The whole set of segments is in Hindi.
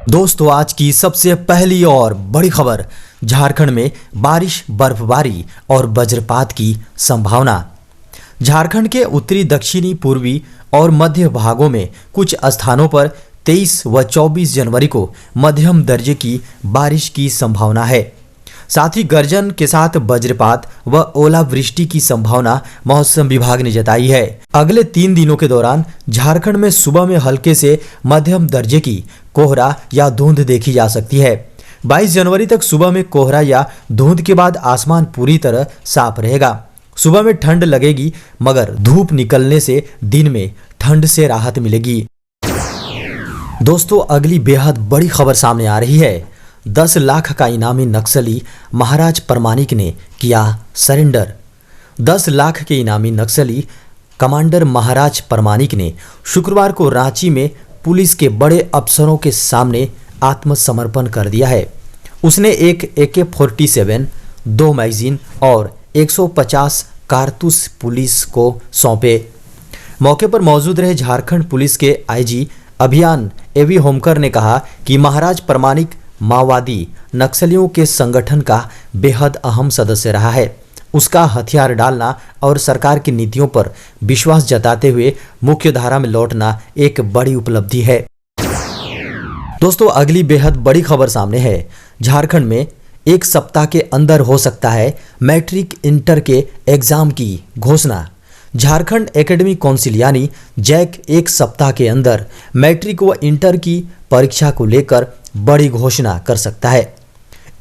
दोस्तों, आज की सबसे पहली और बड़ी खबर, झारखंड में बारिश, बर्फबारी और वज्रपात की संभावना। झारखंड के उत्तरी, दक्षिणी, पूर्वी और मध्य भागों में कुछ स्थानों पर 23 व 24 जनवरी को मध्यम दर्जे की बारिश की संभावना है। साथ ही गर्जन के साथ वज्रपात व ओलावृष्टि की संभावना मौसम विभाग ने जताई है। अगले 3 दिनों के दौरान झारखंड में सुबह में हल्के से मध्यम दर्जे की कोहरा या धुंध देखी जा सकती है। 22 जनवरी तक सुबह में कोहरा या धुंध के बाद आसमान पूरी तरह साफ रहेगा। सुबह में ठंड लगेगी, मगर धूप निकलने से दिन में ठंड से राहत मिलेगी। दोस्तों, अगली बेहद बड़ी खबर सामने आ रही है। 10 लाख का इनामी नक्सली महाराज परमानिक ने किया सरेंडर। 10 लाख के इनामी नक्सली कमांडर महाराज परमानिक ने शुक्रवार को रांची में पुलिस के बड़े अफसरों के सामने आत्मसमर्पण कर दिया है। उसने एक AK-47, 2 मैगजीन और 150 कारतूस पुलिस को सौंपे। मौके पर मौजूद रहे झारखंड पुलिस के IG अभियान AV होमकर ने कहा कि महाराज परमानिक माओवादी नक्सलियों के संगठन का बेहद अहम सदस्य रहा है। उसका हथियार डालना और सरकार की नीतियों पर विश्वास जताते हुए मुख्य धारा में लौटना एक बड़ी उपलब्धि है। दोस्तों, अगली बेहद बड़ी खबर सामने है। झारखंड में 1 सप्ताह के अंदर हो सकता है मैट्रिक इंटर के एग्जाम की घोषणा। झारखंड एकेडमिक काउंसिल यानी जैक 1 सप्ताह के अंदर मैट्रिक व इंटर की परीक्षा को लेकर बड़ी घोषणा कर सकता है।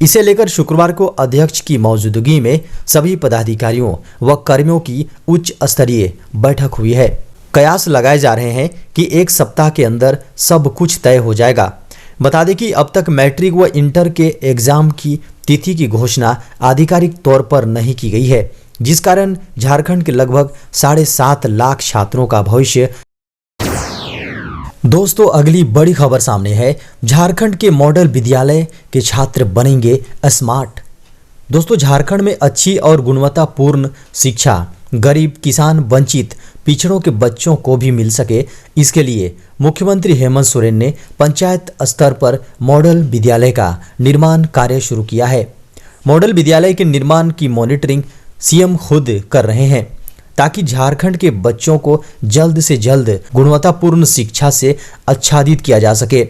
इसे लेकर शुक्रवार को अध्यक्ष की मौजूदगी में सभी पदाधिकारियों व कर्मियों की उच्च स्तरीय बैठक हुई है। कयास लगाए जा रहे हैं कि 1 सप्ताह के अंदर सब कुछ तय हो जाएगा। बता दें कि अब तक मैट्रिक व इंटर के एग्जाम की तिथि की घोषणा आधिकारिक तौर पर नहीं की गई है, जिस कारण झारखंड के लगभग 7.5 लाख छात्रों का भविष्य। दोस्तों, अगली बड़ी खबर सामने है। झारखंड के मॉडल विद्यालय के छात्र बनेंगे स्मार्ट। दोस्तों, झारखंड में अच्छी और गुणवत्तापूर्ण शिक्षा गरीब, किसान, वंचित, पिछड़ों के बच्चों को भी मिल सके, इसके लिए मुख्यमंत्री हेमंत सोरेन ने पंचायत स्तर पर मॉडल विद्यालय का निर्माण कार्य शुरू किया है। मॉडल विद्यालय के निर्माण की मॉनिटरिंग CM खुद कर रहे हैं, ताकि झारखंड के बच्चों को जल्द से जल्द गुणवत्तापूर्ण शिक्षा से आच्छादित किया जा सके।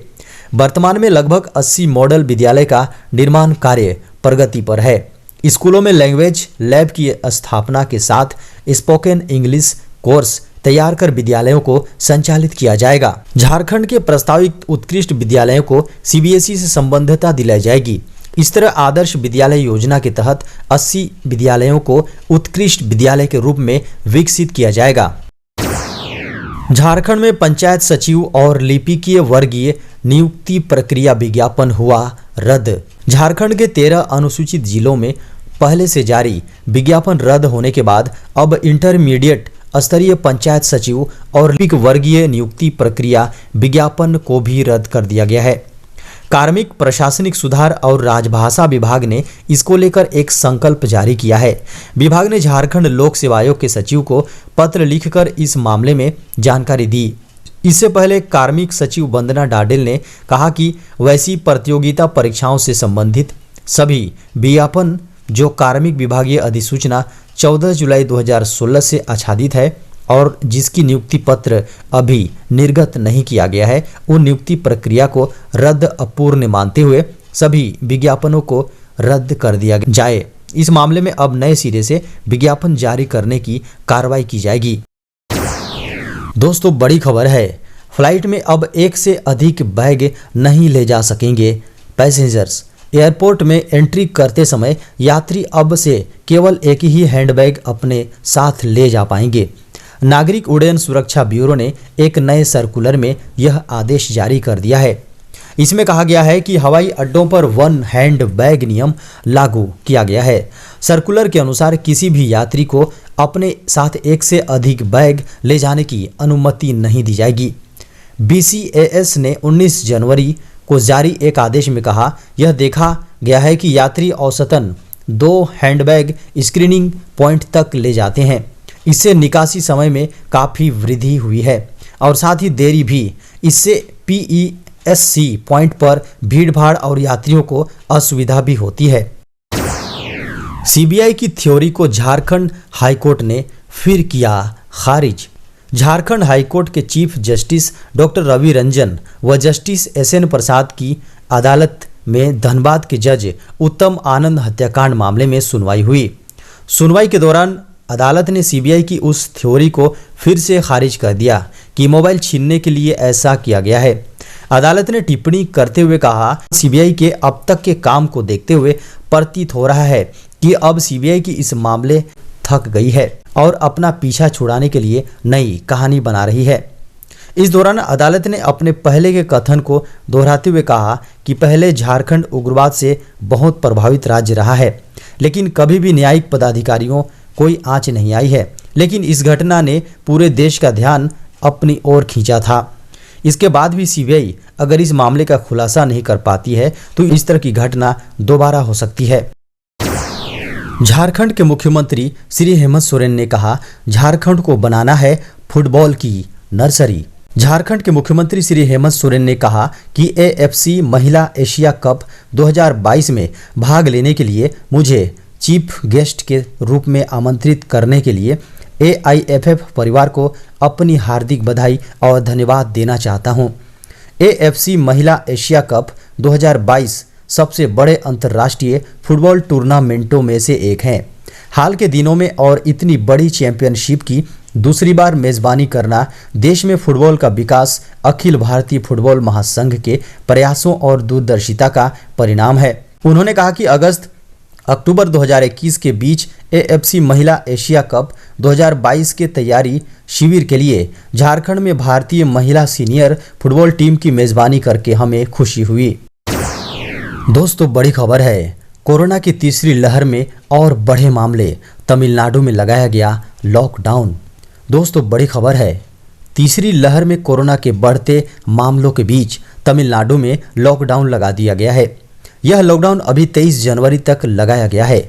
वर्तमान में लगभग 80 मॉडल विद्यालय का निर्माण कार्य प्रगति पर है। स्कूलों में लैंग्वेज लैब की स्थापना के साथ स्पोकन इंग्लिश कोर्स तैयार कर विद्यालयों को संचालित किया जाएगा। झारखंड के प्रस्तावित उत्कृष्ट विद्यालयों को CBSE से संबद्धता दिलाई जाएगी। इस तरह आदर्श विद्यालय योजना के तहत 80 विद्यालयों को उत्कृष्ट विद्यालय के रूप में विकसित किया जाएगा। झारखंड में पंचायत सचिव और लिपिकीय वर्गीय नियुक्ति प्रक्रिया विज्ञापन हुआ रद्द। झारखंड के 13 अनुसूचित जिलों में पहले से जारी विज्ञापन रद्द होने के बाद अब इंटरमीडिएट स्तरीय पंचायत सचिव और लिपिक वर्गीय नियुक्ति प्रक्रिया विज्ञापन को भी रद्द कर दिया गया है। कार्मिक प्रशासनिक सुधार और राजभाषा विभाग ने इसको लेकर एक संकल्प जारी किया है। विभाग ने झारखंड लोक सेवा आयोग के सचिव को पत्र लिखकर इस मामले में जानकारी दी। इससे पहले कार्मिक सचिव वंदना डाडेल ने कहा कि वैसी प्रतियोगिता परीक्षाओं से संबंधित सभी विज्ञापन जो कार्मिक विभागीय अधिसूचना 14 जुलाई 2016 से आच्छादित है और जिसकी नियुक्ति पत्र अभी निर्गत नहीं किया गया है, उन नियुक्ति प्रक्रिया को रद्द अपूर्ण मानते हुए सभी विज्ञापनों को रद्द कर दिया जाए। इस मामले में अब नए सिरे से विज्ञापन जारी करने की कार्रवाई की जाएगी। दोस्तों, बड़ी खबर है। फ्लाइट में अब 1 से अधिक बैग नहीं ले जा सकेंगे पैसेंजर्स। एयरपोर्ट में एंट्री करते समय यात्री अब से केवल एक ही हैंडबैग अपने साथ ले जा पाएंगे। नागरिक उड्डयन सुरक्षा ब्यूरो ने एक नए सर्कुलर में यह आदेश जारी कर दिया है। इसमें कहा गया है कि हवाई अड्डों पर 1 हैंड बैग नियम लागू किया गया है। सर्कुलर के अनुसार किसी भी यात्री को अपने साथ 1 से अधिक बैग ले जाने की अनुमति नहीं दी जाएगी। BCAS ने 19 जनवरी को जारी एक आदेश में कहा, यह देखा गया है कि यात्री औसतन 2 हैंडबैग स्क्रीनिंग पॉइंट तक ले जाते हैं। इससे निकासी समय में काफ़ी वृद्धि हुई है और साथ ही देरी भी। इससे SC पॉइंट पर भीड़भाड़ और यात्रियों को असुविधा भी होती है। CBI की थ्योरी को झारखंड हाईकोर्ट ने फिर किया खारिज। झारखंड हाईकोर्ट के chief justice doctor Ravi Ranjan व जस्टिस SN प्रसाद की अदालत में धनबाद के जज उत्तम आनंद हत्याकांड मामले में सुनवाई हुई। सुनवाई के दौरान अदालत ने CBI की उस थ्योरी को फिर से खारिज कर दिया कि मोबाइल छीनने के लिए ऐसा किया गया है। अदालत ने टिप्पणी करते हुए कहा, CBI के अब तक के काम को देखते हुए प्रतीत हो रहा है कि अब CBI की इस मामले थक गई है और अपना पीछा छुड़ाने के लिए नई कहानी बना रही है। इस दौरान अदालत ने अपने पहले के कथन को दोहराते हुए कहा कि पहले झारखंड उग्रवाद से बहुत प्रभावित राज्य रहा है, लेकिन कभी भी न्यायिक पदाधिकारियों कोई आंच नहीं आई है। लेकिन इस घटना ने पूरे देश का ध्यान अपनी ओर खींचा था। इसके बाद भी CBI अगर इस मामले का खुलासा नहीं कर पाती है तो इस तरह की घटना दोबारा हो सकती है। झारखंड के मुख्यमंत्री श्री हेमंत सोरेन ने कहा, झारखंड को बनाना है फुटबॉल की नर्सरी। झारखंड के मुख्यमंत्री श्री हेमंत सोरेन ने कहा कि AFC महिला एशिया कप 2022 में भाग लेने के लिए मुझे चीफ गेस्ट के रूप में आमंत्रित करने के लिए AIFF परिवार को अपनी हार्दिक बधाई और धन्यवाद देना चाहता हूं। AFC महिला एशिया कप 2022 सबसे बड़े अंतर्राष्ट्रीय फुटबॉल टूर्नामेंटों में से एक है। हाल के दिनों में और इतनी बड़ी चैंपियनशिप की दूसरी बार मेजबानी करना देश में फुटबॉल का विकास अखिल भारतीय फुटबॉल महासंघ के प्रयासों और दूरदर्शिता का परिणाम है। उन्होंने कहा कि अक्टूबर 2021 के बीच AFC महिला एशिया कप 2022 के तैयारी शिविर के लिए झारखंड में भारतीय महिला सीनियर फुटबॉल टीम की मेजबानी करके हमें खुशी हुई। दोस्तों, बड़ी खबर है, कोरोना की तीसरी लहर में और बढ़े मामले, तमिलनाडु में लगाया गया लॉकडाउन। दोस्तों, बड़ी खबर है, तीसरी लहर में कोरोना के बढ़ते मामलों के बीच तमिलनाडु में लॉकडाउन लगा दिया गया है। यह लॉकडाउन अभी 23 जनवरी तक लगाया गया है।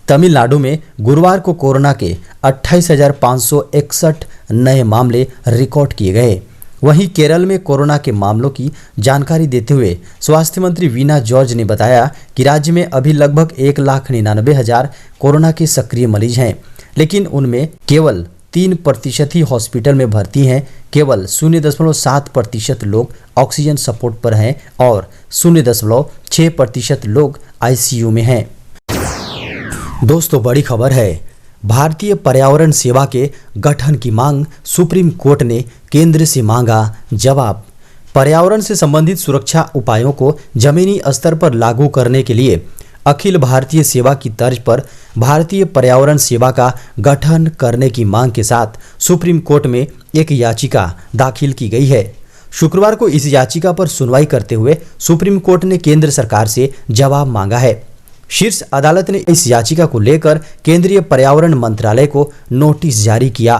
तमिलनाडु में गुरुवार को कोरोना के 28,561 नए मामले रिकॉर्ड किए गए। वहीं केरल में कोरोना के मामलों की जानकारी देते हुए स्वास्थ्य मंत्री वीना जॉर्ज ने बताया कि राज्य में अभी लगभग 1,99,000 कोरोना के सक्रिय मरीज हैं, लेकिन उनमें केवल 3% ही हॉस्पिटल में भर्ती हैं। केवल 0.7% लोग ऑक्सीजन सपोर्ट पर हैं और 0.6% लोग ICU में हैं। दोस्तों, बड़ी खबर है, भारतीय पर्यावरण सेवा के गठन की मांग, सुप्रीम कोर्ट ने केंद्र से मांगा जवाब। पर्यावरण से संबंधित सुरक्षा उपायों को जमीनी स्तर पर लागू करने के लिए अखिल भारतीय सेवा की तर्ज पर भारतीय पर्यावरण सेवा का गठन करने की मांग के साथ सुप्रीम कोर्ट में एक याचिका दाखिल की गई है। शुक्रवार को इस याचिका पर सुनवाई करते हुए सुप्रीम कोर्ट ने केंद्र सरकार से जवाब मांगा है। शीर्ष अदालत ने इस याचिका को लेकर केंद्रीय पर्यावरण मंत्रालय को नोटिस जारी किया।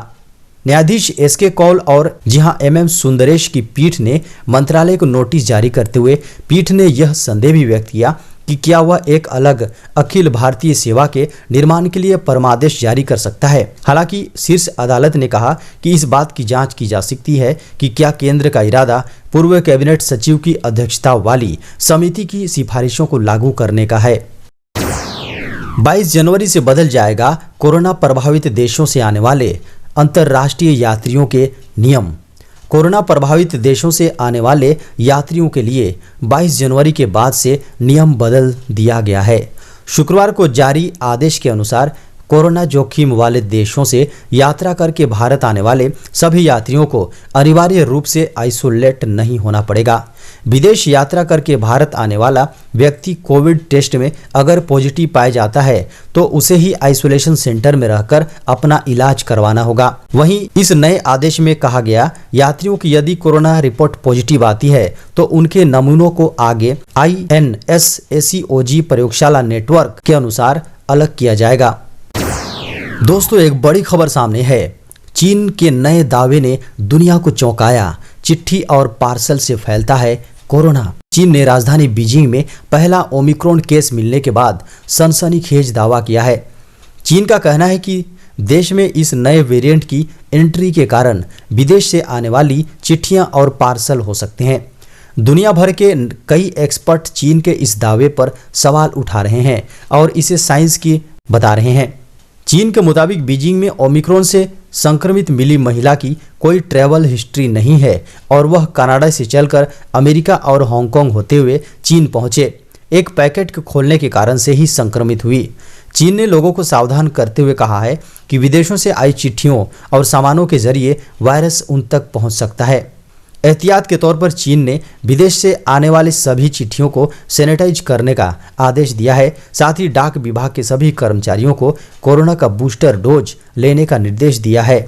न्यायाधीश SK कौल और MM सुंदरेश की पीठ ने मंत्रालय को नोटिस जारी करते हुए पीठ ने यह संदेह भी व्यक्त किया कि क्या वह एक अलग अखिल भारतीय सेवा के निर्माण के लिए परमादेश जारी कर सकता है। हालांकि शीर्ष अदालत ने कहा कि इस बात की जांच की जा सकती है कि क्या केंद्र का इरादा पूर्व कैबिनेट सचिव की अध्यक्षता वाली समिति की सिफारिशों को लागू करने का है। 22 जनवरी से बदल जाएगा कोरोना प्रभावित देशों से आने वाले अंतर्राष्ट्रीय यात्रियों के नियम। कोरोना प्रभावित देशों से आने वाले यात्रियों के लिए 22 जनवरी के बाद से नियम बदल दिया गया है। शुक्रवार को जारी आदेश के अनुसार कोरोना जोखिम वाले देशों से यात्रा करके भारत आने वाले सभी यात्रियों को अनिवार्य रूप से आइसोलेट नहीं होना पड़ेगा। विदेश यात्रा करके भारत आने वाला व्यक्ति कोविड टेस्ट में अगर पॉजिटिव पाया जाता है तो उसे ही आइसोलेशन सेंटर में रहकर अपना इलाज करवाना होगा। वहीं इस नए आदेश में कहा गया, यात्रियों की यदि कोरोना रिपोर्ट पॉजिटिव आती है तो उनके नमूनों को आगे INSACOG प्रयोगशाला नेटवर्क के अनुसार अलग किया जाएगा। दोस्तों, एक बड़ी खबर सामने है। चीन के नए दावे ने दुनिया को चौंकाया। चिट्ठी और पार्सल से फैलता है कोरोना। चीन ने राजधानी बीजिंग में पहला ओमिक्रॉन केस मिलने के बाद सनसनीखेज दावा किया है। चीन का कहना है कि देश में इस नए वेरिएंट की एंट्री के कारण विदेश से आने वाली चिट्ठियां और पार्सल हो सकते हैं। दुनिया भर के कई एक्सपर्ट चीन के इस दावे पर सवाल उठा रहे हैं और इसे साइंस की बता रहे हैं। चीन के मुताबिक बीजिंग में ओमिक्रॉन से संक्रमित मिली महिला की कोई ट्रैवल हिस्ट्री नहीं है और वह कनाडा से चलकर अमेरिका और हांगकांग होते हुए चीन पहुंचे। एक पैकेट के खोलने के कारण से ही संक्रमित हुई। चीन ने लोगों को सावधान करते हुए कहा है कि विदेशों से आई चिट्ठियों और सामानों के जरिए वायरस उन तक पहुंच सकता है। एहतियात के तौर पर चीन ने विदेश से आने वाली सभी चिट्ठियों को सैनिटाइज करने का आदेश दिया है। साथ ही डाक विभाग के सभी कर्मचारियों को कोरोना का बूस्टर डोज लेने का निर्देश दिया है।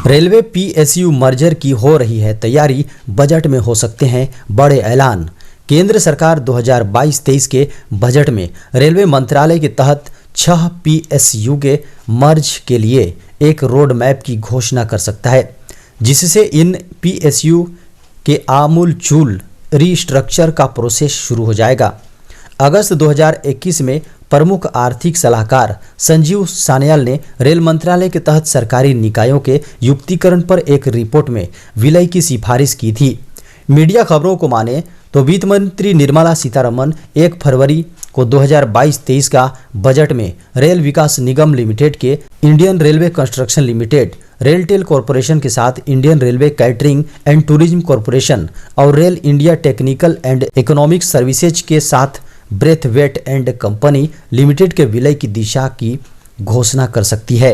रेलवे PSU मर्जर की हो रही है तैयारी, बजट में हो सकते हैं बड़े ऐलान। केंद्र सरकार 2022-23 के बजट में रेलवे मंत्रालय के तहत 6 PSU के मर्ज के लिए एक रोड मैप की घोषणा कर सकता है, जिससे इन PSU के आमूलचूल रीस्ट्रक्चर का प्रोसेस शुरू हो जाएगा। अगस्त 2021 में प्रमुख आर्थिक सलाहकार संजीव सान्याल ने रेल मंत्रालय के तहत सरकारी निकायों के युक्तिकरण पर एक रिपोर्ट में विलय की सिफारिश की थी। मीडिया खबरों को माने तो वित्त मंत्री निर्मला सीतारमण 1 फरवरी को 2022-23 का बजट में रेल विकास निगम लिमिटेड के Indian railway construction limited, RailTel corporation के साथ Indian railway catering and tourism corporation और rail India technical and economic services के साथ ब्रेथवेट एंड कंपनी लिमिटेड के विलय की दिशा की घोषणा कर सकती है।